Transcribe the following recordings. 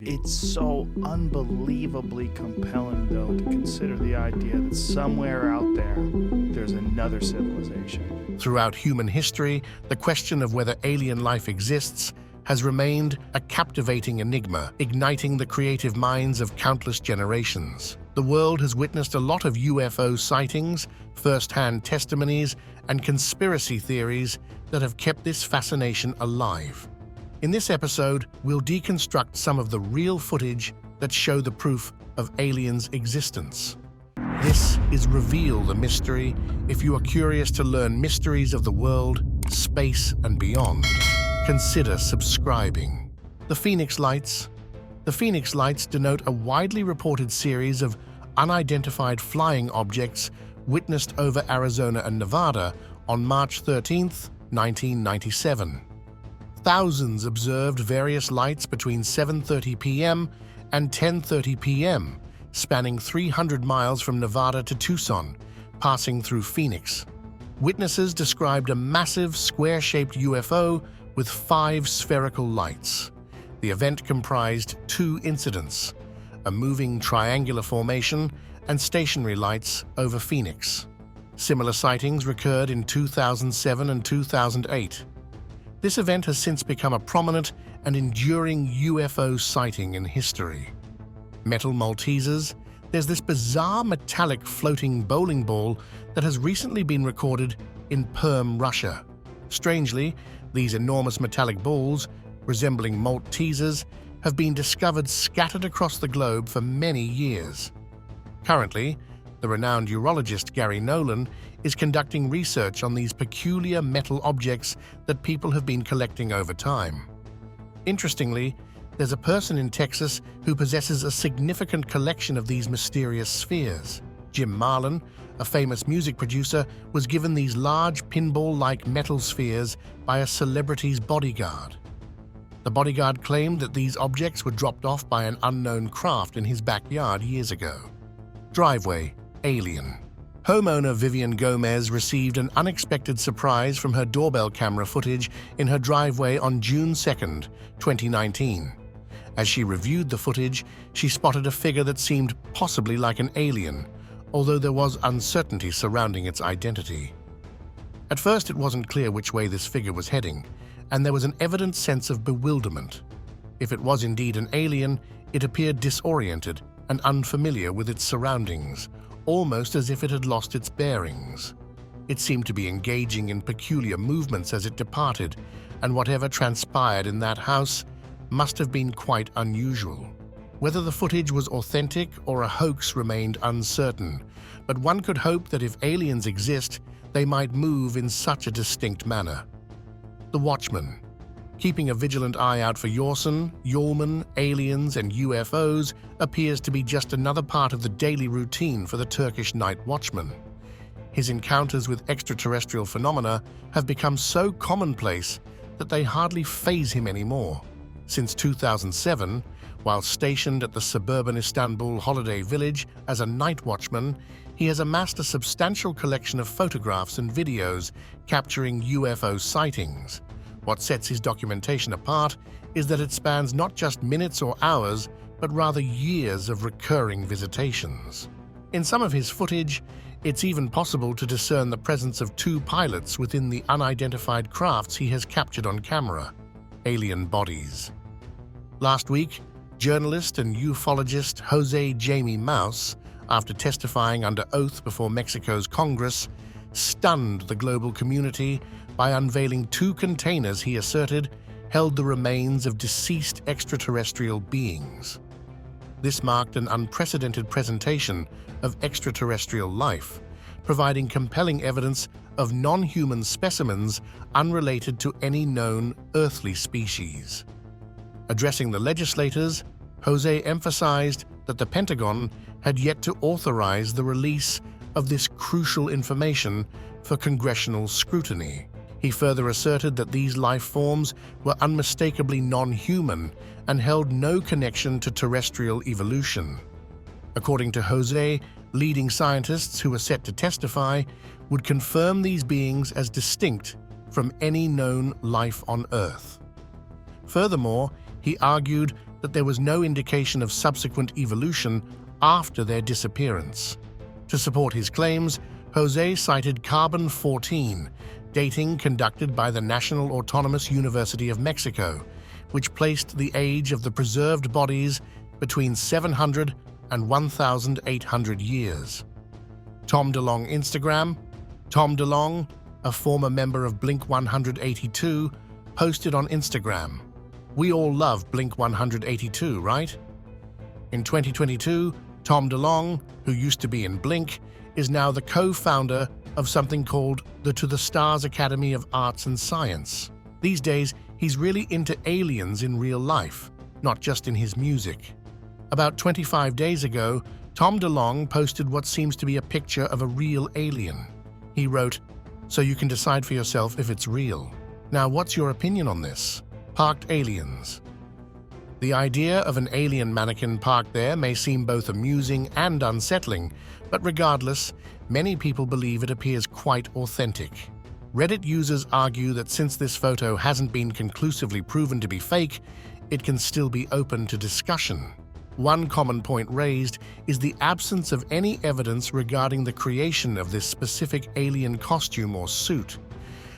It's so unbelievably compelling, though, to consider the idea that somewhere out there, there's another civilization. Throughout human history, the question of whether alien life exists has remained a captivating enigma, igniting the creative minds of countless generations. The world has witnessed a lot of UFO sightings, first-hand testimonies, and conspiracy theories that have kept this fascination alive. In this episode, we'll deconstruct some of the real footage that show the proof of aliens' existence. This is Reveal the Mystery. If you are curious to learn mysteries of the world, space, and beyond, consider subscribing. The Phoenix Lights. The Phoenix Lights denote a widely reported series of unidentified flying objects witnessed over Arizona and Nevada on March 13, 1997. Thousands observed various lights between 7:30 p.m. and 10:30 p.m., spanning 300 miles from Nevada to Tucson, passing through Phoenix. Witnesses described a massive square-shaped UFO with 5 spherical lights. The event comprised 2 incidents: a moving triangular formation and stationary lights over Phoenix. Similar sightings recurred in 2007 and 2008. This event has since become a prominent and enduring UFO sighting in history. Metal Maltesers. There's this bizarre metallic floating bowling ball that has recently been recorded in Perm, Russia. Strangely, these enormous metallic balls, resembling Maltesers, have been discovered scattered across the globe for many years. Currently, the renowned urologist Gary Nolan is conducting research on these peculiar metal objects that people have been collecting over time. Interestingly, there's a person in Texas who possesses a significant collection of these mysterious spheres. Jim Marlin, a famous music producer, was given these large pinball-like metal spheres by a celebrity's bodyguard. The bodyguard claimed that these objects were dropped off by an unknown craft in his backyard years ago. Driveway alien. Homeowner Vivian Gomez received an unexpected surprise from her doorbell camera footage in her driveway on June 2, 2019. As she reviewed the footage, she spotted a figure that seemed possibly like an alien, although there was uncertainty surrounding its identity. At first, it wasn't clear which way this figure was heading, and there was an evident sense of bewilderment. If it was indeed an alien, it appeared disoriented and unfamiliar with its surroundings, almost as if it had lost its bearings. It seemed to be engaging in peculiar movements as it departed, and whatever transpired in that house must have been quite unusual. Whether the footage was authentic or a hoax remained uncertain, but one could hope that if aliens exist, they might move in such a distinct manner. The Watchman. Keeping a vigilant eye out for Yolman, aliens, and UFOs appears to be just another part of the daily routine for the Turkish night watchman. His encounters with extraterrestrial phenomena have become so commonplace that they hardly faze him anymore. Since 2007, while stationed at the suburban Istanbul holiday village as a night watchman, he has amassed a substantial collection of photographs and videos capturing UFO sightings. What sets his documentation apart is that it spans not just minutes or hours, but rather years of recurring visitations. In some of his footage, it's even possible to discern the presence of 2 pilots within the unidentified crafts he has captured on camera. Alien bodies. Last week, journalist and ufologist Jose Jamie Mouse, after testifying under oath before Mexico's Congress, stunned the global community by unveiling 2 containers he asserted held the remains of deceased extraterrestrial beings. This marked an unprecedented presentation of extraterrestrial life, providing compelling evidence of non-human specimens unrelated to any known earthly species. Addressing the legislators, Jose emphasized that the Pentagon had yet to authorize the release of this crucial information for congressional scrutiny. He further asserted that these life forms were unmistakably non-human and held no connection to terrestrial evolution. According to Jose, leading scientists who were set to testify would confirm these beings as distinct from any known life on Earth. Furthermore, he argued that there was no indication of subsequent evolution after their disappearance. To support his claims, Jose cited carbon-14, dating conducted by the National Autonomous University of Mexico, which placed the age of the preserved bodies between 700 and 1,800 years. Tom Delong Instagram. Tom Delong, a former member of Blink-182, posted on Instagram, "We all love Blink-182, right?" In 2022, Tom Delong, who used to be in Blink, is now the co-founder of something called the To the Stars Academy of Arts and Science. These days, he's really into aliens in real life, not just in his music. About 25 days ago, Tom Delong posted what seems to be a picture of a real alien. He wrote, "So you can decide for yourself if it's real. Now, what's your opinion on this? Parked aliens." The idea of an alien mannequin parked there may seem both amusing and unsettling, but regardless, many people believe it appears quite authentic. Reddit users argue that since this photo hasn't been conclusively proven to be fake, it can still be open to discussion. One common point raised is the absence of any evidence regarding the creation of this specific alien costume or suit.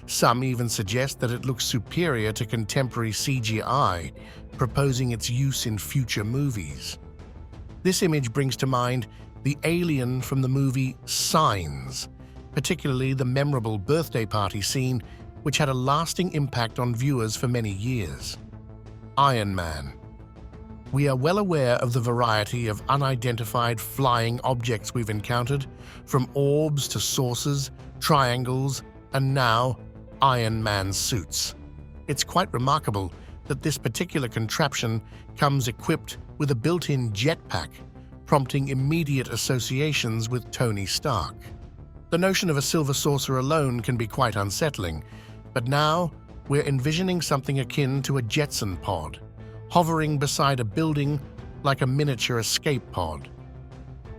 Some even suggest that it looks superior to contemporary CGI, proposing its use in future movies. This image brings to mind the alien from the movie Signs, particularly the memorable birthday party scene, which had a lasting impact on viewers for many years. Iron Man. We are well aware of the variety of unidentified flying objects we've encountered, from orbs to saucers, triangles, and now Iron Man suits. It's quite remarkable that this particular contraption comes equipped with a built-in jetpack, prompting immediate associations with Tony Stark. The notion of a silver saucer alone can be quite unsettling, but now we're envisioning something akin to a Jetson pod, hovering beside a building like a miniature escape pod.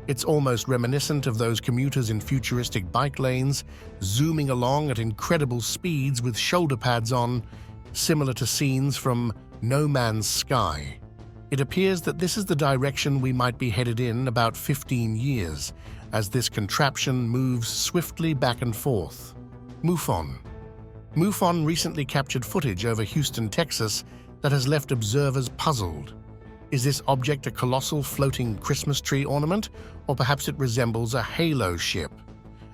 It's almost reminiscent of those commuters in futuristic bike lanes, zooming along at incredible speeds with shoulder pads on, similar to scenes from No Man's Sky. It appears that this is the direction we might be headed in about 15 years, as this contraption moves swiftly back and forth. Mufon. Mufon recently captured footage over Houston, Texas, that has left observers puzzled. Is this object a colossal floating Christmas tree ornament, or perhaps it resembles a halo ship?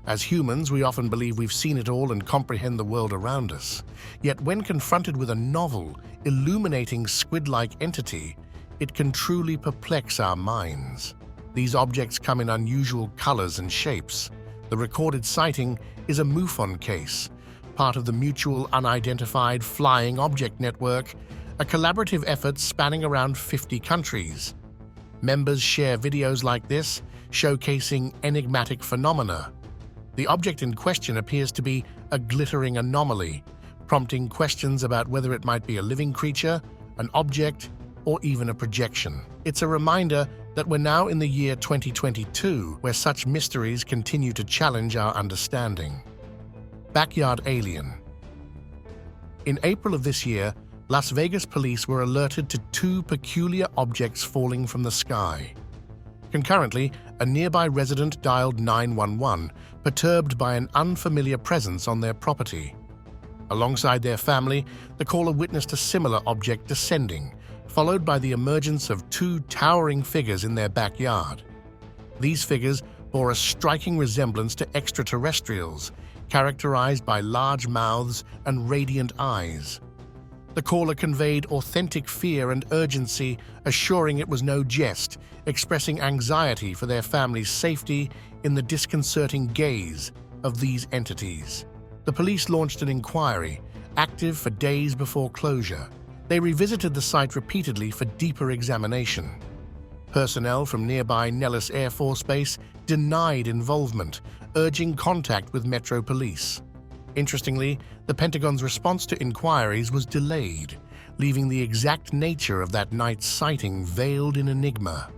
As humans, we often believe we've seen it all and comprehend the world around us. Yet when confronted with a novel, illuminating squid-like entity, it can truly perplex our minds. These objects come in unusual colors and shapes. The recorded sighting is a Mufon case, part of the Mutual Unidentified Flying Object Network, a collaborative effort spanning around 50 countries. Members share videos like this, showcasing enigmatic phenomena. The object in question appears to be a glittering anomaly, prompting questions about whether it might be a living creature, an object, or even a projection. It's a reminder that we're now in the year 2022, where such mysteries continue to challenge our understanding. Backyard alien. In April of this year, Las Vegas police were alerted to two peculiar objects falling from the sky. Concurrently, a nearby resident dialed 911, perturbed by an unfamiliar presence on their property. Alongside their family, the caller witnessed a similar object descending, followed by the emergence of two towering figures in their backyard. These figures bore a striking resemblance to extraterrestrials, characterized by large mouths and radiant eyes. The caller conveyed authentic fear and urgency, assuring it was no jest, expressing anxiety for their family's safety in the disconcerting gaze of these entities. The police launched an inquiry, active for days before closure. They revisited the site repeatedly for deeper examination. Personnel from nearby Nellis Air Force Base denied involvement, urging contact with Metro Police. Interestingly, the Pentagon's response to inquiries was delayed, leaving the exact nature of that night's sighting veiled in enigma.